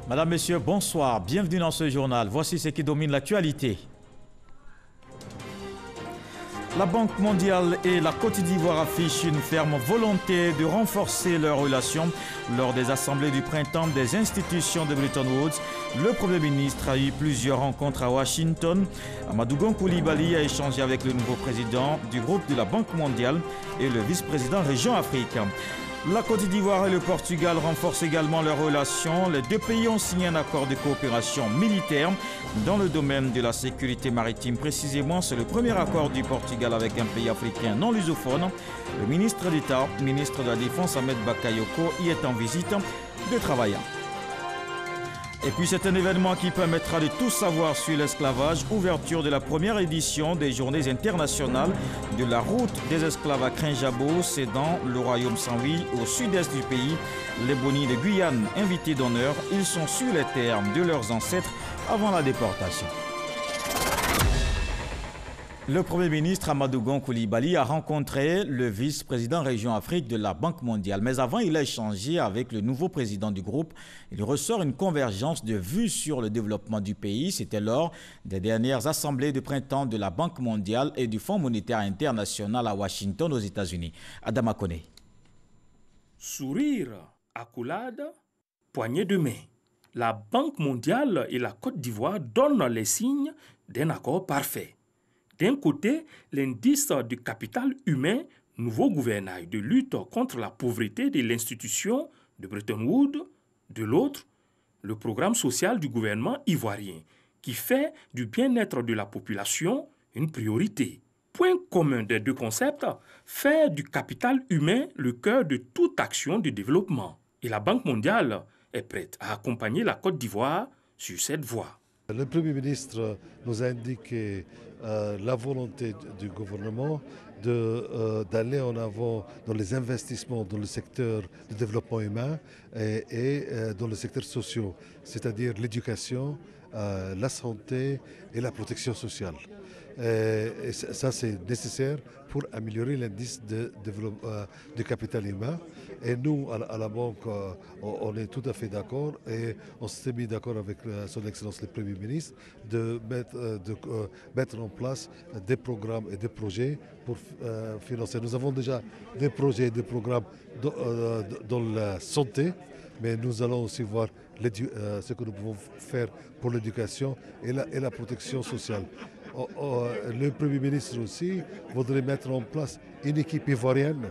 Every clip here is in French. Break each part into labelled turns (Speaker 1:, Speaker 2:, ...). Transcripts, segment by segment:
Speaker 1: Madame, Messieurs, bonsoir. Bienvenue dans ce journal. Voici ce qui domine l'actualité. La Banque mondiale et la Côte d'Ivoire affichent une ferme volonté de renforcer leurs relations. Lors des assemblées du printemps des institutions de Bretton Woods, le Premier ministre a eu plusieurs rencontres à Washington. Amadou Gon Coulibaly a échangé avec le nouveau président du groupe de la Banque mondiale et le vice-président région Afrique. La Côte d'Ivoire et le Portugal renforcent également leurs relations. Les deux pays ont signé un accord de coopération militaire dans le domaine de la sécurité maritime. Précisément, c'est le premier accord du Portugal avec un pays africain non lusophone. Le ministre d'État, ministre de la Défense Ahmed Bakayoko, y est en visite de travail. Et puis c'est un événement qui permettra de tout savoir sur l'esclavage. Ouverture de la première édition des Journées internationales de la route des esclaves à Krinjabo. C'est dans le royaume Saint-Louis, au sud-est du pays. Les Bonis de Guyane, invités d'honneur, ils sont sur les terres de leurs ancêtres avant la déportation. Le Premier ministre Amadou Gon Coulibaly a rencontré le vice-président région Afrique de la Banque mondiale. Mais avant, il a échangé avec le nouveau président du groupe. Il ressort une convergence de vues sur le développement du pays. C'était lors des dernières assemblées de printemps de la Banque mondiale et du Fonds monétaire international à Washington, aux États-Unis. Adama Kone.
Speaker 2: Sourire, accolade, poignée de main. La Banque mondiale et la Côte d'Ivoire donnent les signes d'un accord parfait. D'un côté, l'indice du capital humain, nouveau gouvernail de lutte contre la pauvreté de l'institution de Bretton Woods. De l'autre, le programme social du gouvernement ivoirien, qui fait du bien-être de la population une priorité. Point commun des deux concepts, faire du capital humain le cœur de toute action de développement. Et la Banque mondiale est prête à accompagner la Côte d'Ivoire sur cette voie.
Speaker 3: Le Premier ministre nous a indiqué la volonté du gouvernement d'aller en avant dans les investissements dans le secteur du développement humain et dans le secteur social, c'est-à-dire l'éducation, la santé et la protection sociale. Et ça, c'est nécessaire pour améliorer l'indice de capital humain. Et nous, à la banque, on est tout à fait d'accord et on s'est mis d'accord avec son Excellence le Premier ministre de mettre en place des programmes et des projets pour financer. Nous avons déjà des projets et des programmes dans la santé, mais nous allons aussi voir ce que nous pouvons faire pour l'éducation et la protection sociale. Le Premier ministre aussi voudrait mettre en place une équipe ivoirienne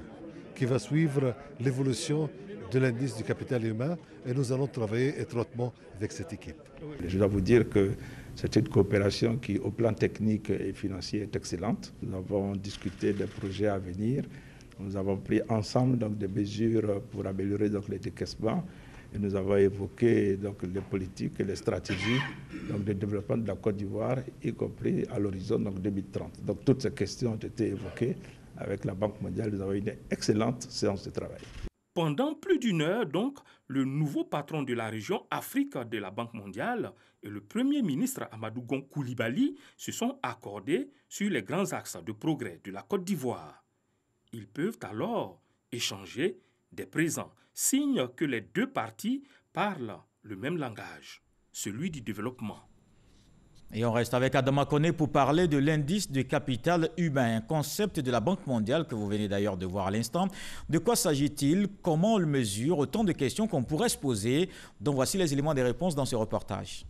Speaker 3: qui va suivre l'évolution de l'indice du capital humain et nous allons travailler étroitement avec cette équipe.
Speaker 4: Je dois vous dire que c'est une coopération qui, au plan technique et financier, est excellente. Nous avons discuté des projets à venir. Nous avons pris ensemble des mesures pour améliorer les décaissements. Et nous avons évoqué les politiques et les stratégies de développement de la Côte d'Ivoire, y compris à l'horizon 2030. Donc toutes ces questions ont été évoquées avec la Banque mondiale. Nous avons eu une excellente séance de travail.
Speaker 2: Pendant plus d'une heure, donc, le nouveau patron de la région Afrique de la Banque mondiale et le Premier ministre Amadou Gon Coulibaly se sont accordés sur les grands axes de progrès de la Côte d'Ivoire. Ils peuvent alors échanger des présents, signe que les deux parties parlent le même langage, celui du développement.
Speaker 1: Et on reste avec Adama Kone pour parler de l'indice du capital humain, un concept de la Banque mondiale que vous venez d'ailleurs de voir à l'instant. De quoi s'agit-il? Comment on le mesure? Autant de questions qu'on pourrait se poser. Donc voici les éléments des réponses dans ce reportage.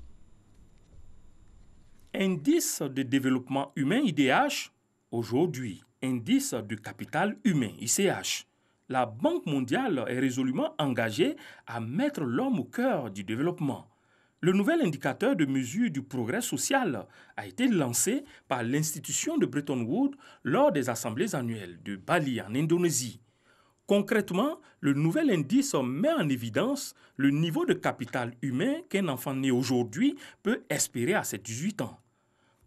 Speaker 2: Indice de développement humain IDH, aujourd'hui indice du capital humain ICH. La Banque mondiale est résolument engagée à mettre l'homme au cœur du développement. Le nouvel indicateur de mesure du progrès social a été lancé par l'institution de Bretton Woods lors des assemblées annuelles de Bali en Indonésie. Concrètement, le nouvel indice met en évidence le niveau de capital humain qu'un enfant né aujourd'hui peut espérer à ses 18 ans.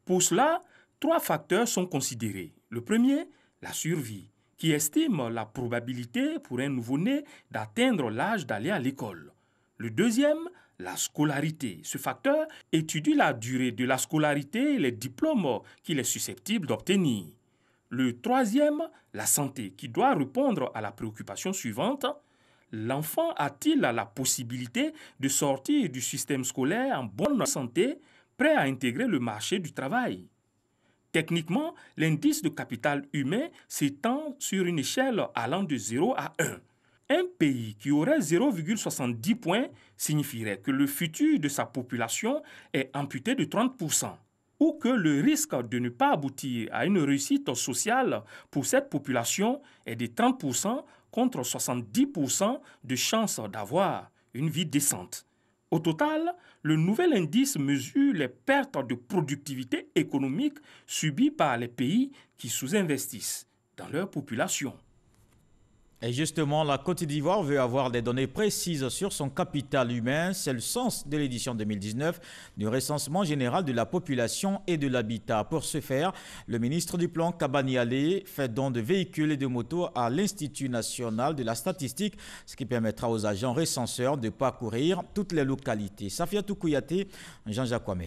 Speaker 2: Pour cela, 3 facteurs sont considérés. Le premier, la survie, qui estime la probabilité pour un nouveau-né d'atteindre l'âge d'aller à l'école. Le deuxième, la scolarité. Ce facteur étudie la durée de la scolarité et les diplômes qu'il est susceptible d'obtenir. Le troisième, la santé, qui doit répondre à la préoccupation suivante, l'enfant a-t-il la possibilité de sortir du système scolaire en bonne santé, prêt à intégrer le marché du travail? Techniquement, l'indice de capital humain s'étend sur une échelle allant de 0 à 1. Un pays qui aurait 0,70 points signifierait que le futur de sa population est amputé de 30%, ou que le risque de ne pas aboutir à une réussite sociale pour cette population est de 30% contre 70% de chances d'avoir une vie décente. Au total, le nouvel indice mesure les pertes de productivité économique subies par les pays qui sous-investissent dans leur population.
Speaker 1: Et justement, la Côte d'Ivoire veut avoir des données précises sur son capital humain. C'est le sens de l'édition 2019 du recensement général de la population et de l'habitat. Pour ce faire, le ministre du Plan, Kabani Ali, fait don de véhicules et de motos à l'Institut national de la statistique, ce qui permettra aux agents recenseurs de parcourir toutes les localités. Safiatou Kouyaté, Jean-Jacques Kwame.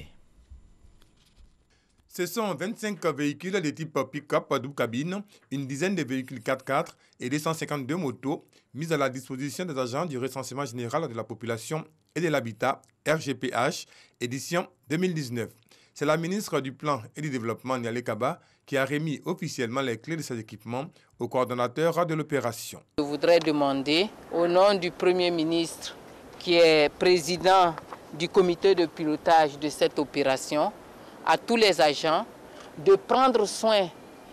Speaker 5: Ce sont 25 véhicules de type pick-up double cabine, une dizaine de véhicules 4x4 et 252 motos mises à la disposition des agents du recensement général de la population et de l'habitat, RGPH, édition 2019. C'est la ministre du Plan et du Développement, Nialé Kaba, qui a remis officiellement les clés de ces équipements au coordonnateur de l'opération.
Speaker 6: Je voudrais demander au nom du Premier ministre, qui est président du comité de pilotage de cette opération, à tous les agents de prendre soin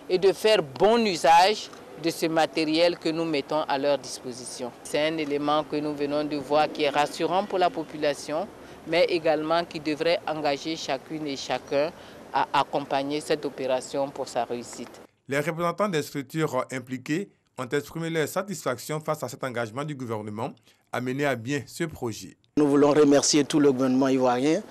Speaker 6: et de faire bon usage de ce matériel que nous mettons à leur disposition. C'est un élément que nous venons de voir qui est rassurant pour la population, mais également qui devrait engager chacune et chacun à accompagner cette opération pour sa réussite.
Speaker 5: Les représentants des structures impliquées ont exprimé leur satisfaction face à cet engagement du gouvernement à mener à bien ce projet.
Speaker 7: Nous voulons remercier tout le gouvernement ivoirien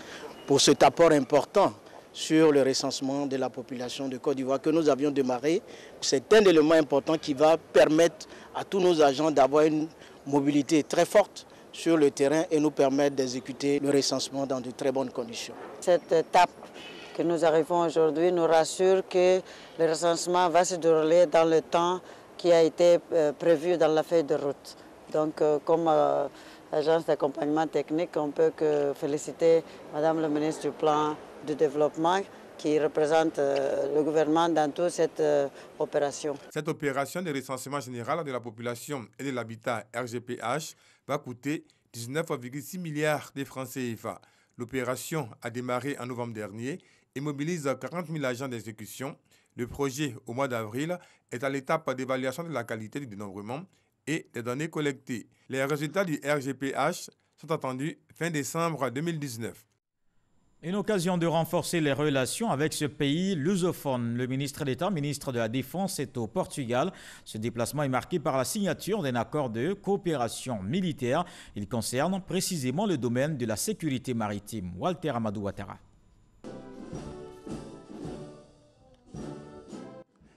Speaker 7: pour cet apport important sur le recensement de la population de Côte d'Ivoire que nous avions démarré. C'est un élément important qui va permettre à tous nos agents d'avoir une mobilité très forte sur le terrain et nous permettre d'exécuter le recensement dans de très bonnes conditions.
Speaker 8: Cette étape que nous arrivons aujourd'hui nous rassure que le recensement va se dérouler dans le temps qui a été prévu dans la feuille de route. Donc comme agence d'accompagnement technique, on peut que féliciter Madame le ministre du Plan de développement qui représente le gouvernement dans toute cette opération.
Speaker 5: Cette opération de recensement général de la population et de l'habitat RGPH va coûter 19,6 milliards de francs CFA. L'opération a démarré en novembre dernier et mobilise 40 000 agents d'exécution. Le projet, au mois d'avril, est à l'étape d'évaluation de la qualité du dénombrement et des données collectées. Les résultats du RGPH sont attendus fin décembre 2019.
Speaker 1: Une occasion de renforcer les relations avec ce pays lusophone. Le ministre d'État, ministre de la Défense, est au Portugal. Ce déplacement est marqué par la signature d'un accord de coopération militaire. Il concerne précisément le domaine de la sécurité maritime. Walter Amadou Ouattara.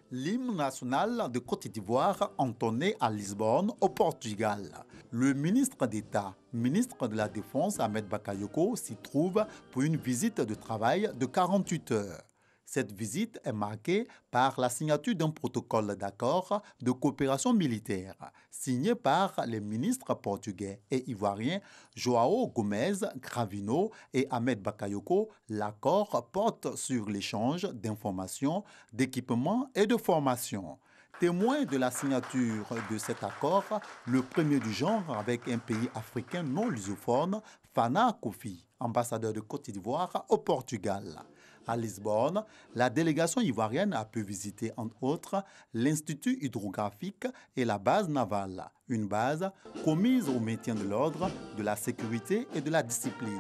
Speaker 9: L'hymne national de Côte d'Ivoire entonné à Lisbonne, au Portugal. Le ministre d'État, ministre de la Défense, Ahmed Bakayoko, s'y trouve pour une visite de travail de 48 heures. Cette visite est marquée par la signature d'un protocole d'accord de coopération militaire signé par les ministres portugais et ivoiriens João Gomes Gravino et Ahmed Bakayoko. L'accord porte sur l'échange d'informations, d'équipements et de formation. Témoin de la signature de cet accord, le premier du genre avec un pays africain non lusophone, Fana Kofi, ambassadeur de Côte d'Ivoire au Portugal. À Lisbonne, la délégation ivoirienne a pu visiter, entre autres, l'Institut hydrographique et la base navale, une base commise au maintien de l'ordre, de la sécurité et de la discipline.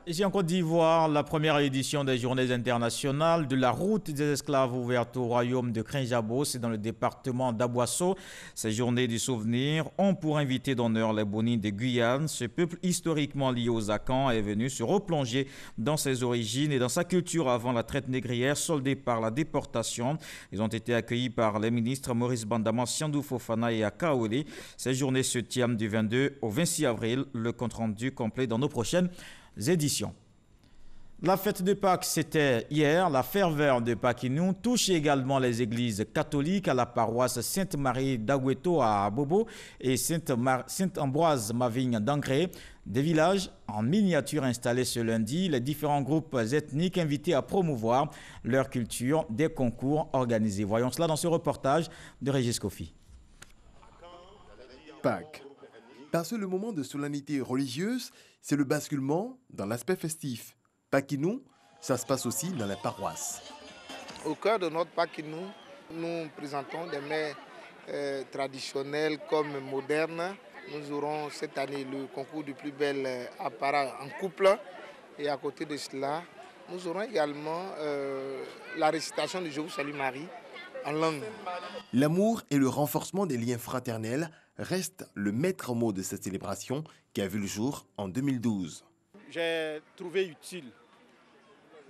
Speaker 1: Ici en Côte d'Ivoire, la première édition des Journées internationales de la route des esclaves ouverte au royaume de Krinjabo, c'est dans le département d'Aboisseau. Ces journées du souvenir ont pour invité d'honneur les Bonines de Guyane. Ce peuple historiquement lié aux Akans est venu se replonger dans ses origines et dans sa culture avant la traite négrière soldée par la déportation. Ils ont été accueillis par les ministres Maurice Bandama, Siandou Fofana et Akaoli. Ces journées se tiennent du 22 au 26 avril. Le compte rendu complet dans nos prochaines éditions. La fête de Pâques, c'était hier. La ferveur de Paquinou touche également les églises catholiques à la paroisse Sainte-Marie d'Agüeto à Bobo et Saint-Ambroise-Mavigne d'Angré. Des villages en miniature installés ce lundi, les différents groupes ethniques invités à promouvoir leur culture, des concours organisés. Voyons cela dans ce reportage de Régis Kofi.
Speaker 10: Pâques. Parce que le moment de solennité religieuse, c'est le basculement dans l'aspect festif. Paquinou, ça se passe aussi dans la paroisse.
Speaker 11: Au cœur de notre Paquinou, nous présentons des mets traditionnels comme modernes. Nous aurons cette année le concours du plus bel apparat en couple. Et à côté de cela, nous aurons également la récitation du Je vous salue Marie en langue.
Speaker 10: L'amour et le renforcement des liens fraternels restent le maître mot de cette célébration qui a vu le jour en 2012.
Speaker 12: J'ai trouvé utile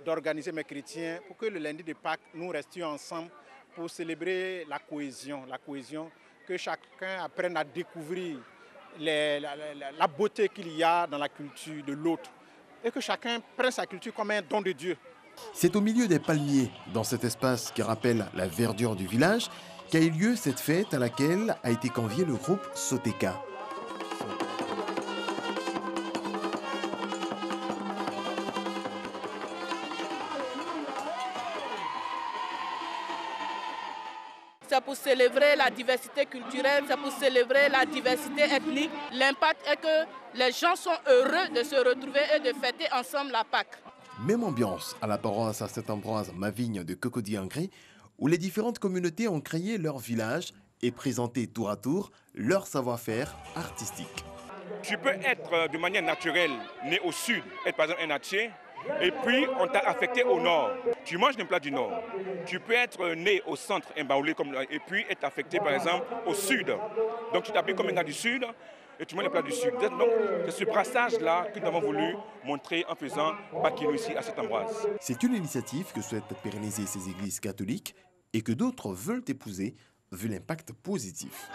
Speaker 12: d'organiser mes chrétiens pour que le lundi de Pâques, nous restions ensemble pour célébrer la cohésion, que chacun apprenne à découvrir la beauté qu'il y a dans la culture de l'autre et que chacun prenne sa culture comme un don de Dieu.
Speaker 10: C'est au milieu des palmiers, dans cet espace qui rappelle la verdure du village, qu'a eu lieu cette fête à laquelle a été convié le groupe Soteka.
Speaker 6: C'est pour célébrer la diversité culturelle, c'est pour célébrer la diversité ethnique. L'impact est que les gens sont heureux de se retrouver et de fêter ensemble la Pâques.
Speaker 10: Même ambiance à la paroisse à Saint-Ambroise-Mavigne de Cocody-Angré, où les différentes communautés ont créé leur village et présenté tour à tour leur savoir-faire artistique.
Speaker 13: Tu peux être de manière naturelle né au sud, être par exemple un Natchez, et puis on t'a affecté au nord. Tu manges des plats du nord. Tu peux être né au centre, et puis être affecté par exemple au sud. Donc tu t'appliques comme un gars du sud et tu manges les plats du sud. Donc c'est ce brassage-là que nous avons voulu montrer en faisant Paquinou ici à Saint-Ambroise.
Speaker 10: C'est une initiative que souhaitent pérenniser ces églises catholiques et que d'autres veulent épouser vu l'impact positif.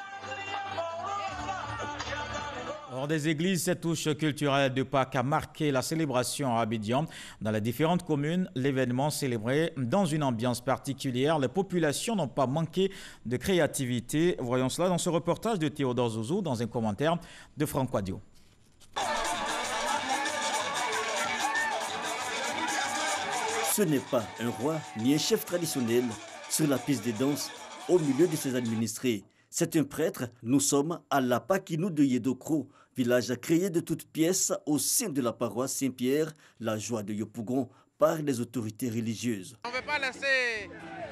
Speaker 1: Hors des églises, cette touche culturelle de Pâques a marqué la célébration à Abidjan. Dans les différentes communes, l'événement célébré dans une ambiance particulière. Les populations n'ont pas manqué de créativité. Voyons cela dans ce reportage de Théodore Zouzou dans un commentaire de Franck Wadio.
Speaker 14: Ce n'est pas un roi ni un chef traditionnel sur la piste de danse au milieu de ses administrés. C'est un prêtre. Nous sommes à la Paquinou de Yedokro, village créé de toutes pièces au sein de la paroisse Saint-Pierre, la joie de Yopougon par les autorités religieuses.
Speaker 15: On ne veut pas laisser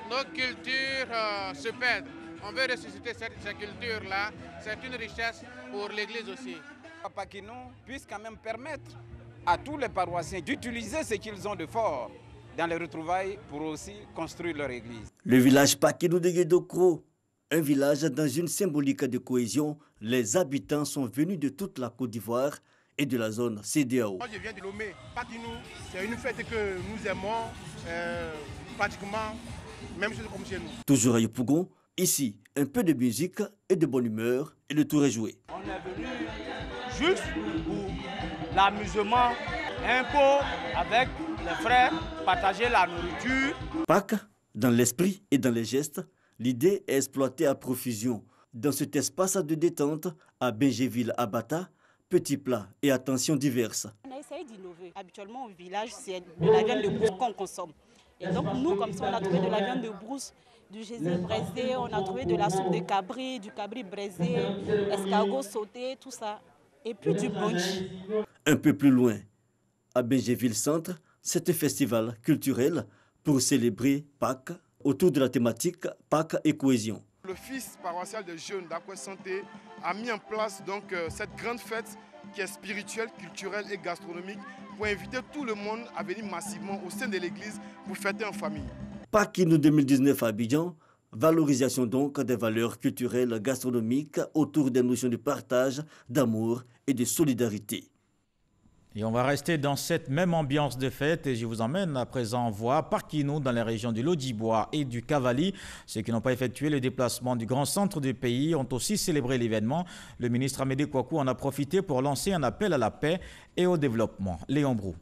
Speaker 15: nos cultures se perdre. On veut ressusciter cette culture-là. C'est une richesse pour l'Église aussi.
Speaker 16: La Paquinou puisse quand même permettre à tous les paroissiens d'utiliser ce qu'ils ont de fort dans les retrouvailles pour aussi construire leur église.
Speaker 14: Le village Paquinou de Yedokro, un village dans une symbolique de cohésion, les habitants sont venus de toute la Côte d'Ivoire et de la zone CEDEAO.
Speaker 12: Moi je viens de Lomé. Paquinou, c'est une fête que nous aimons pratiquement, même chose comme chez nous.
Speaker 14: Toujours à Yopougon, ici, un peu de musique et de bonne humeur et le tour est joué.
Speaker 17: On est venu juste pour l'amusement, un peu avec les frères, partager la nourriture.
Speaker 14: Pâques, dans l'esprit et dans les gestes, l'idée est exploitée à profusion. Dans cet espace de détente, à Bengéville-Abata, petits plats et attentions diverses.
Speaker 18: On a essayé d'innover. Habituellement, au village, c'est de la viande de brousse qu'on consomme. Et donc, nous, comme ça, on a trouvé de la viande de brousse, du gésil braisé, on a trouvé de la soupe de cabri, du cabri braisé, escargot sauté, tout ça. Et puis du brunch.
Speaker 14: Un peu plus loin, à Bengéville-Centre, c'est un festival culturel pour célébrer Pâques autour de la thématique Pâques et cohésion.
Speaker 12: L'office paroissial des jeunes d'Aquai Santé a mis en place donc cette grande fête qui est spirituelle, culturelle et gastronomique pour inviter tout le monde à venir massivement au sein de l'église pour fêter en famille.
Speaker 14: Paquinou 2019 à Abidjan, valorisation donc des valeurs culturelles gastronomiques autour des notions de partage, d'amour et de solidarité.
Speaker 1: Et on va rester dans cette même ambiance de fête et je vous emmène à présent voir Paquinou dans les régions du Lodibois et du Cavali. Ceux qui n'ont pas effectué le déplacement du grand centre du pays ont aussi célébré l'événement. Le ministre Amédée Kouakou en a profité pour lancer un appel à la paix et au développement. Léon Brou.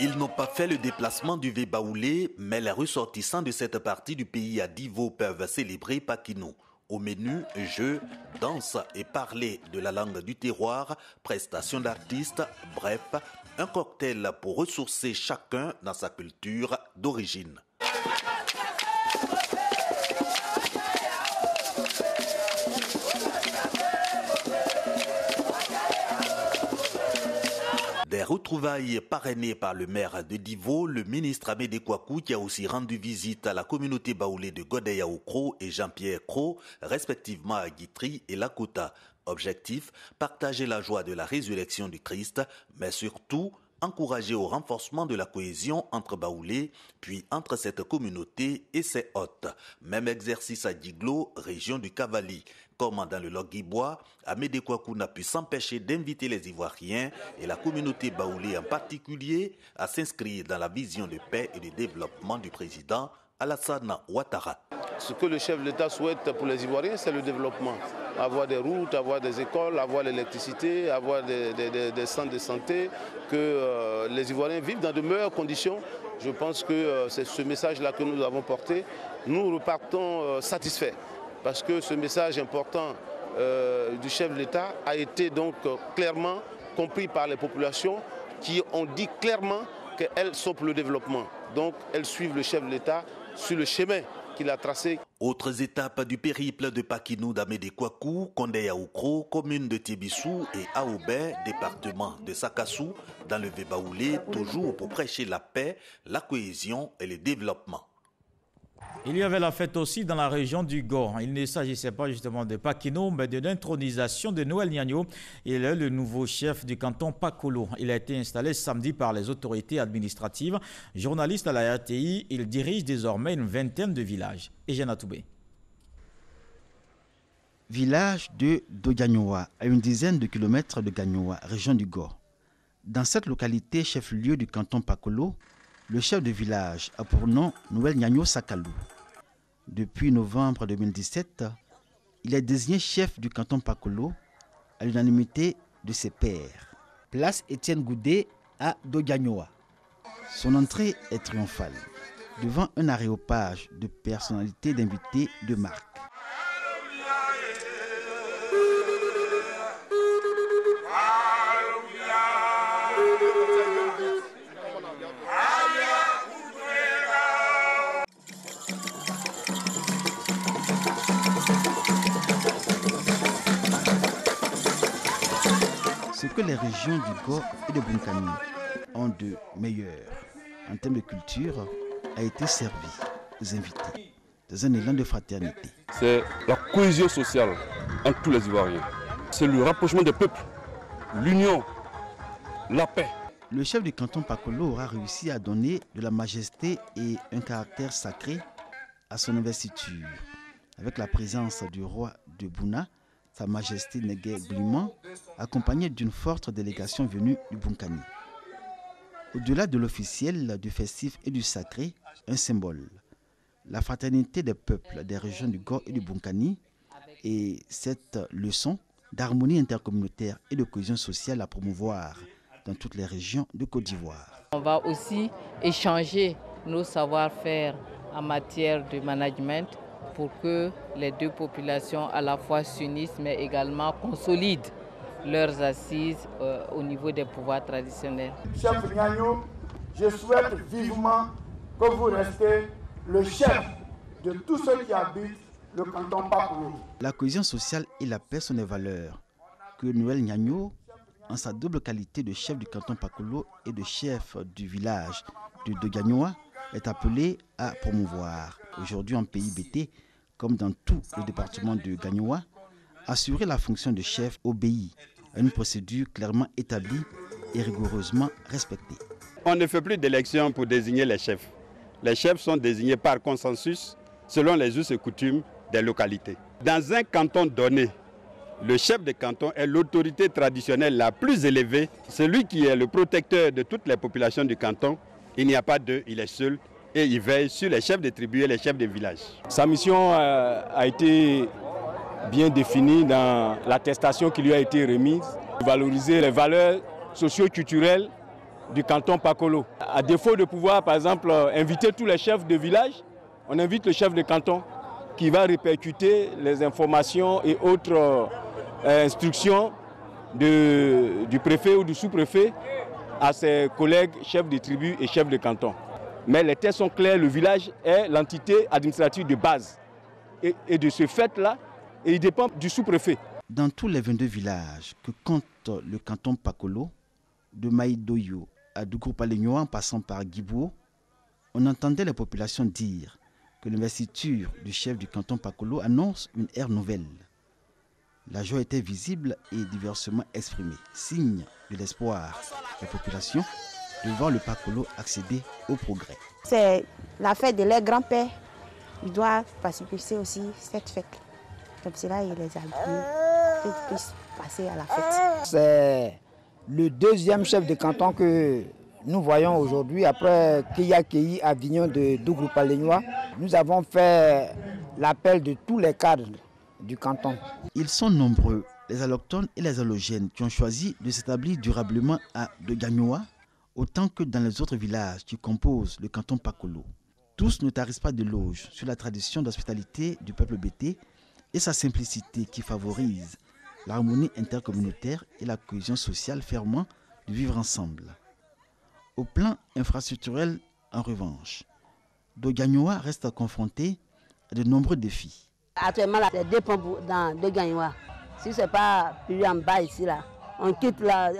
Speaker 19: Ils n'ont pas fait le déplacement du Vébaoulé, mais les ressortissants de cette partie du pays à Divo peuvent célébrer Paquinou. Au menu, jeux, danse et parler de la langue du terroir, prestations d'artistes, bref, un cocktail pour ressourcer chacun dans sa culture d'origine. Des retrouvailles parrainées par le maire de Divo, le ministre Amédée Kouakou, qui a aussi rendu visite à la communauté baoulée de Godeyaoukro et Jean-Pierre Cro, respectivement à Guitry et Lakota. Objectif, partager la joie de la résurrection du Christ, mais surtout encourager au renforcement de la cohésion entre baoulés, puis entre cette communauté et ses hôtes. Même exercice à Diglo, région du Cavali. Comme dans le Logui-Bois, Amédée Kouakou n'a pu s'empêcher d'inviter les Ivoiriens et la communauté baoulée en particulier à s'inscrire dans la vision de paix et de développement du président Alassane Ouattara.
Speaker 20: Ce que le chef de l'État souhaite pour les Ivoiriens, c'est le développement. Avoir des routes, avoir des écoles, avoir l'électricité, avoir des centres de santé, que les Ivoiriens vivent dans de meilleures conditions. Je pense que c'est ce message-là que nous avons porté. Nous repartons satisfaits parce que ce message important du chef de l'État a été donc clairement compris par les populations qui ont dit clairement qu'elles sont pour le développement. Donc elles suivent le chef de l'État sur le chemin qu'il a tracé.
Speaker 19: Autres étapes du périple de Paquinou d'Amédée Kouakou, Kondeyaoukro, commune de Tébissou et Aoubé, département de Sakassou, dans le Vébaoulé, toujours pour prêcher la paix, la cohésion et le développement.
Speaker 1: Il y avait la fête aussi dans la région du Gor. Il ne s'agissait pas justement de Paquinou, mais de l'intronisation de Noël Niagno. Il est le nouveau chef du canton Pakolo. Il a été installé samedi par les autorités administratives. Journaliste à la RTI, il dirige désormais une vingtaine de villages. Eugène Atoubé.
Speaker 21: Village de Dogagnoa, à une dizaine de kilomètres de Gagnoa, région du Gor. Dans cette localité, chef-lieu du canton Pakolo, le chef de village a pour nom Noël Niagno Sakalou. Depuis novembre 2017, il est désigné chef du canton Pakolo à l'unanimité de ses pairs. Place Étienne Goudé à Dogagnoa. Son entrée est triomphale, devant un aréopage de personnalités d'invités de marque. Ce que les régions du Gor et de Bunkani ont de meilleur en termes de culture a été servi aux invités dans un élan de fraternité.
Speaker 22: C'est la cohésion sociale entre tous les Ivoiriens. C'est le rapprochement des peuples, l'union, la paix.
Speaker 21: Le chef du canton Pakolo aura réussi à donner de la majesté et un caractère sacré à son investiture, avec la présence du roi de Bouna, Sa Majesté Negué Gluman, accompagné d'une forte délégation venue du Bunkani. Au-delà de l'officiel, du festif et du sacré, un symbole. La fraternité des peuples des régions du Gor et du Bunkani et cette leçon d'harmonie intercommunautaire et de cohésion sociale à promouvoir dans toutes les régions de Côte d'Ivoire.
Speaker 6: On va aussi échanger nos savoir-faire en matière de management pour que les deux populations à la fois s'unissent mais également consolident leurs assises au niveau des pouvoirs traditionnels.
Speaker 23: Chef Niagno, je souhaite vivement que vous restez le chef de tous ceux qui habitent le canton Pakolo.
Speaker 21: La cohésion sociale et la paix sont des valeurs que Noël Niagno, en sa double qualité de chef du canton Pakolo et de chef du village de Dogagnoa, est appelé à promouvoir. Aujourd'hui en pays BT, comme dans tout le département de Gagnoa, assurer la fonction de chef obéit à une procédure clairement établie et rigoureusement respectée.
Speaker 24: On ne fait plus d'élections pour désigner les chefs. Les chefs sont désignés par consensus selon les us et coutumes des localités. Dans un canton donné, le chef de canton est l'autorité traditionnelle la plus élevée, celui qui est le protecteur de toutes les populations du canton. Il n'y a pas d'eux, il est seul et il veille sur les chefs de tribus et les chefs de village.
Speaker 25: Sa mission a été bien définie dans l'attestation qui lui a été remise, valoriser les valeurs socio-culturelles du canton Pakolo. À défaut de pouvoir, par exemple, inviter tous les chefs de village, on invite le chef de canton qui va répercuter les informations et autres instructions du préfet ou du sous-préfet à ses collègues chefs de tribu et chefs de canton. Mais les terres sont claires, le village est l'entité administrative de base. Et de ce fait-là, il dépend du sous-préfet.
Speaker 21: Dans tous les 22 villages que compte le canton Pakolo, de Maïdoyo à Doukourpalignoa en passant par Guibou, on entendait les populations dire que l'investiture du chef du canton Pakolo annonce une ère nouvelle. La joie était visible et diversement exprimée, signe de l'espoir des populations de voir le Pakolo accéder au progrès.
Speaker 2: C'est la fête de leurs grands-pères. Ils doivent participer aussi à cette fête. Comme cela, il les a dit qu'ils puissent passer à la fête.
Speaker 3: C'est le deuxième chef de canton que nous voyons aujourd'hui après Kiyakei Avignon de Doukourpalignoa. Nous avons fait l'appel de tous les cadres du canton.
Speaker 21: Ils sont nombreux, les allochtones et les allogènes, qui ont choisi de s'établir durablement à Degagnoa, autant que dans les autres villages qui composent le canton Pakolo. Tous ne tarissent pas d'éloges sur la tradition d'hospitalité du peuple bété et sa simplicité qui favorise l'harmonie intercommunautaire et la cohésion sociale fermant de vivre ensemble. Au plan infrastructurel, en revanche, Degagnoa reste confronté à de nombreux défis.
Speaker 4: Actuellement, c'est 2 pompes dans Degagnoa. Si ce n'est pas plus en bas ici, là, on quitte là,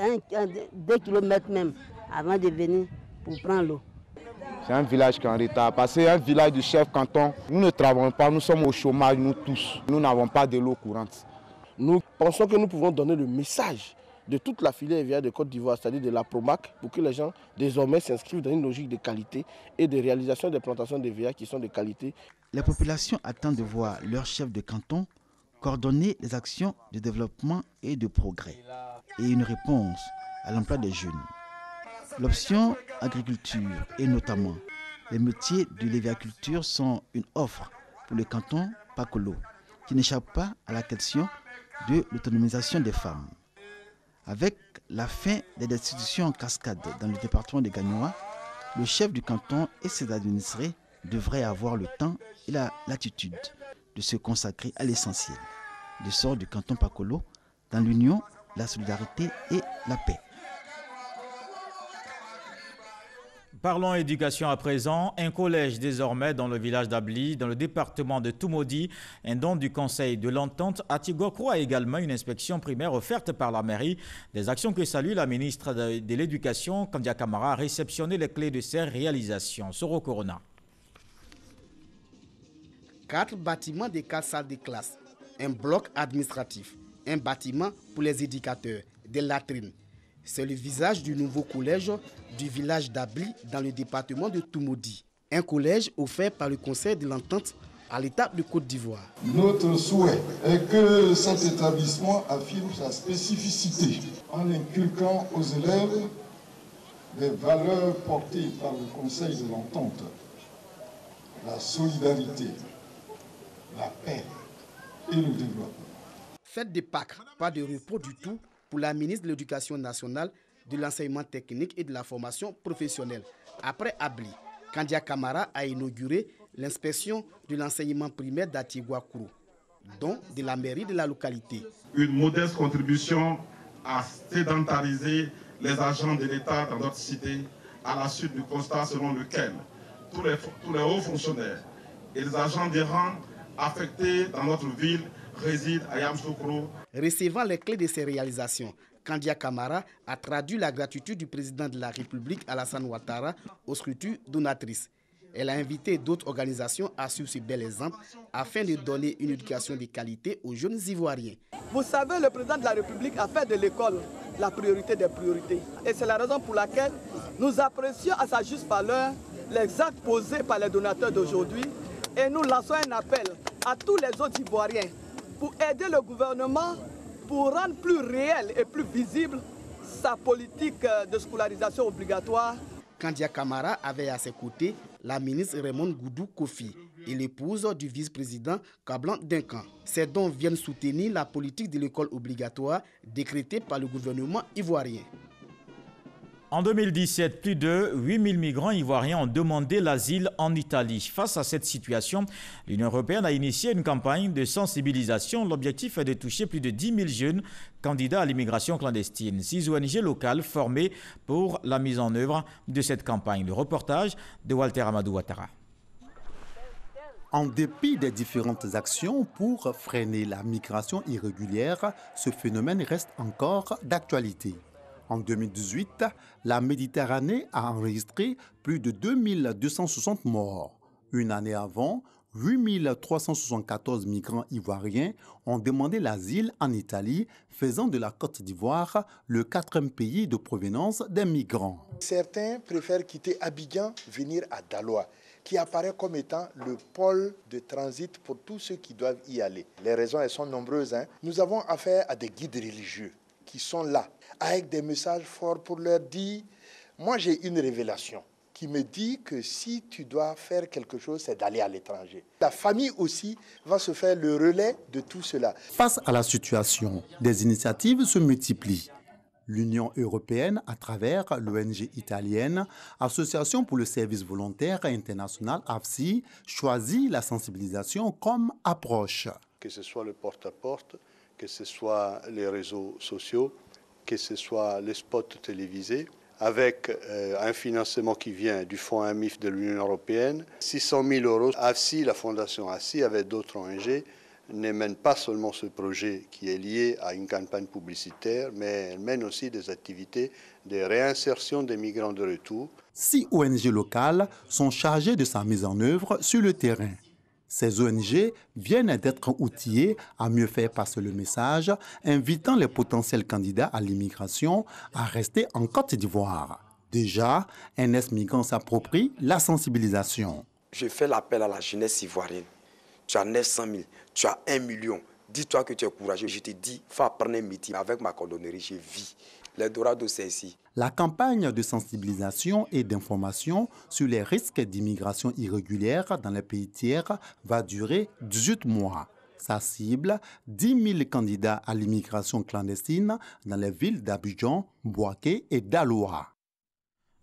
Speaker 4: 2 kilomètres même avant de venir pour prendre l'eau.
Speaker 7: C'est un village qui est en retard, parce que c'est un village du chef canton. Nous ne travaillons pas, nous sommes au chômage, nous tous. Nous n'avons pas de l'eau courante.
Speaker 8: Nous pensons que nous pouvons donner le message de toute la filière évière de Côte d'Ivoire, c'est-à-dire de la PROMAC, pour que les gens désormais s'inscrivent dans une logique de qualité et de réalisation des plantations d'évier qui sont de qualité.
Speaker 21: Les populations attendent de voir leur chef de canton coordonner les actions de développement et de progrès et une réponse à l'emploi des jeunes. L'option agriculture et notamment les métiers de l'éviaculture sont une offre pour le canton Pakolo qui n'échappe pas à la question de l'autonomisation des femmes. Avec la fin des destitutions en cascade dans le département de Gagnoa, le chef du canton et ses administrés devraient avoir le temps et la latitude de se consacrer à l'essentiel, le sort du canton Pakolo dans l'union, la solidarité et la paix.
Speaker 1: Parlons éducation à présent. Un collège désormais dans le village d'Abli, dans le département de Toumoudi, un don du conseil de l'entente à Tigokro a également une inspection primaire offerte par la mairie. Des actions que salue la ministre de l'Éducation, Kandia Camara, a réceptionné les clés de ces réalisations. Soro Corona.
Speaker 26: 4 bâtiments de 4 salles de classe, un bloc administratif, un bâtiment pour les éducateurs, des latrines. C'est le visage du nouveau collège du village d'Abli dans le département de Toumoudi. Un collège offert par le Conseil de l'Entente à l'État de Côte d'Ivoire.
Speaker 27: Notre souhait est que cet établissement affirme sa spécificité en inculquant aux élèves les valeurs portées par le Conseil de l'Entente, la solidarité, la paix et le développement.
Speaker 26: Fête de Pâques, pas de repos du tout pour la ministre de l'Éducation nationale, de l'enseignement technique et de la formation professionnelle. Après Abli, Kandia Camara a inauguré l'inspection de l'enseignement primaire d'Atigouakourou, dont de la mairie de la localité.
Speaker 28: Une modeste contribution à sédentariser les agents de l'État dans notre cité, à la suite du constat selon lequel tous les hauts fonctionnaires et les agents des rangs affectés dans notre ville résident à Yamoussoukro.
Speaker 26: Recevant les clés de ces réalisations, Kandia Camara a traduit la gratitude du président de la République, Alassane Ouattara, aux structures donatrices. Elle a invité d'autres organisations à suivre ce bel exemple afin de donner une éducation de qualité aux jeunes Ivoiriens.
Speaker 29: Vous savez, le président de la République a fait de l'école la priorité des priorités. Et c'est la raison pour laquelle nous apprécions à sa juste valeur les actes posés par les donateurs d'aujourd'hui et nous lançons un appel à tous les autres Ivoiriens pour aider le gouvernement pour rendre plus réel et plus visible sa politique de scolarisation obligatoire.
Speaker 26: Kandia Camara avait à ses côtés la ministre Raymond Goudou Kofi et l'épouse du vice-président Kablan Duncan. Ces dons viennent soutenir la politique de l'école obligatoire décrétée par le gouvernement ivoirien.
Speaker 1: En 2017, plus de 8000 migrants ivoiriens ont demandé l'asile en Italie. Face à cette situation, l'Union européenne a initié une campagne de sensibilisation. L'objectif est de toucher plus de 10 000 jeunes candidats à l'immigration clandestine. 6 ONG locales formées pour la mise en œuvre de cette campagne. Le reportage de Walter Amadou Ouattara.
Speaker 5: En dépit des différentes actions pour freiner la migration irrégulière, ce phénomène reste encore d'actualité. En 2018, la Méditerranée a enregistré plus de 2260 morts. Une année avant, 8374 migrants ivoiriens ont demandé l'asile en Italie, faisant de la Côte d'Ivoire le 4e pays de provenance des migrants.
Speaker 23: Certains préfèrent quitter Abidjan, venir à Daloa, qui apparaît comme étant le pôle de transit pour tous ceux qui doivent y aller. Les raisons, elles sont nombreuses. Nous avons affaire à des guides religieux qui sont là, avec des messages forts pour leur dire, moi j'ai une révélation qui me dit que si tu dois faire quelque chose, c'est d'aller à l'étranger. La famille aussi va se faire le relais de tout cela.
Speaker 5: Face à la situation, des initiatives se multiplient. L'Union européenne, à travers l'ONG italienne, Association pour le service volontaire international AFSI, choisit la sensibilisation comme approche.
Speaker 9: Que ce soit le porte-à-porte, que ce soit les réseaux sociaux, que ce soit les spots télévisés, avec un financement qui vient du Fonds AMIF de l'Union européenne. 600 000 €. AFSI, la fondation AFSI, avec d'autres ONG, ne mène pas seulement ce projet qui est lié à une campagne publicitaire, mais elle mène aussi des activités de réinsertion des migrants de retour.
Speaker 5: 6 ONG locales sont chargées de sa mise en œuvre sur le terrain. Ces ONG viennent d'être outillées à mieux faire passer le message, invitant les potentiels candidats à l'immigration à rester en Côte d'Ivoire. Déjà, NS Migrants s'approprie la sensibilisation.
Speaker 10: Je fais l'appel à la jeunesse ivoirienne. Tu as 900 000, tu as 1 million. Dis-toi que tu es courageux. Je te dis, faut apprendre un métier. Avec ma cordonnerie, je vis. L'Eldorado, c'est ici.
Speaker 5: La campagne de sensibilisation et d'information sur les risques d'immigration irrégulière dans les pays tiers va durer 18 mois. Sa cible, 10 000 candidats à l'immigration clandestine dans les villes d'Abidjan, Bouaké et Daloa.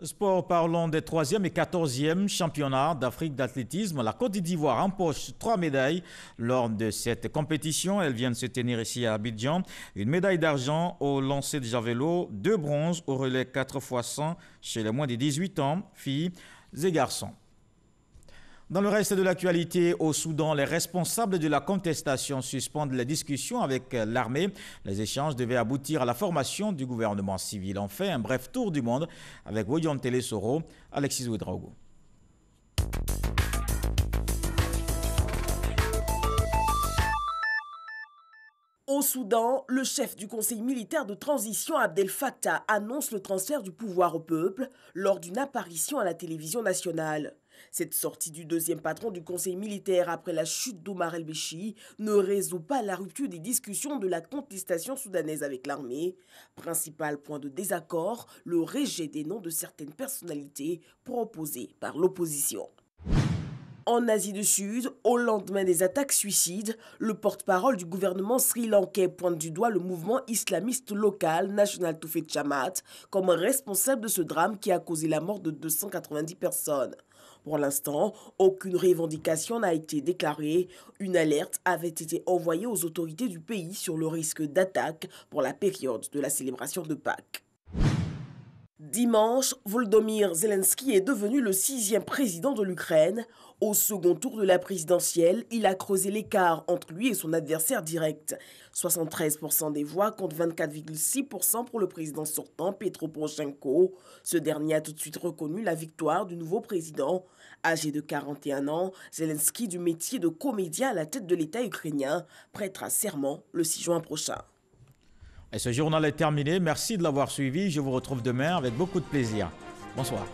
Speaker 1: Sport, parlons des 3e et 14e championnats d'Afrique d'athlétisme. La Côte d'Ivoire empoche 3 médailles lors de cette compétition. Elle vient de se tenir ici à Abidjan. Une médaille d'argent au lancer de javelot, 2 bronzes au relais 4x100 chez les moins de 18 ans, filles et garçons. Dans le reste de l'actualité, au Soudan, les responsables de la contestation suspendent les discussions avec l'armée. Les échanges devaient aboutir à la formation du gouvernement civil. On fait un bref tour du monde avec Woyon Télé-Soro, Alexis Ouedraogo.
Speaker 11: Au Soudan, le chef du conseil militaire de transition Abdel Fattah annonce le transfert du pouvoir au peuple lors d'une apparition à la télévision nationale. Cette sortie du 2e patron du conseil militaire après la chute d'Omar el-Béchi ne résout pas la rupture des discussions de la contestation soudanaise avec l'armée. Principal point de désaccord, le rejet des noms de certaines personnalités proposées par l'opposition. En Asie du Sud, au lendemain des attaques suicides, le porte-parole du gouvernement sri-lankais pointe du doigt le mouvement islamiste local National Toufet Jamaat comme responsable de ce drame qui a causé la mort de 290 personnes. Pour l'instant, aucune revendication n'a été déclarée. Une alerte avait été envoyée aux autorités du pays sur le risque d'attaque pour la période de la célébration de Pâques. Dimanche, Volodymyr Zelensky est devenu le 6e président de l'Ukraine. Au second tour de la présidentielle, il a creusé l'écart entre lui et son adversaire direct. 73% des voix contre 24,6% pour le président sortant, Petro Poroshenko. Ce dernier a tout de suite reconnu la victoire du nouveau président. Âgé de 41 ans, Zelensky, du métier de comédien à la tête de l'État ukrainien, prêtera serment le 6 juin prochain.
Speaker 1: Et ce journal est terminé. Merci de l'avoir suivi. Je vous retrouve demain avec beaucoup de plaisir. Bonsoir.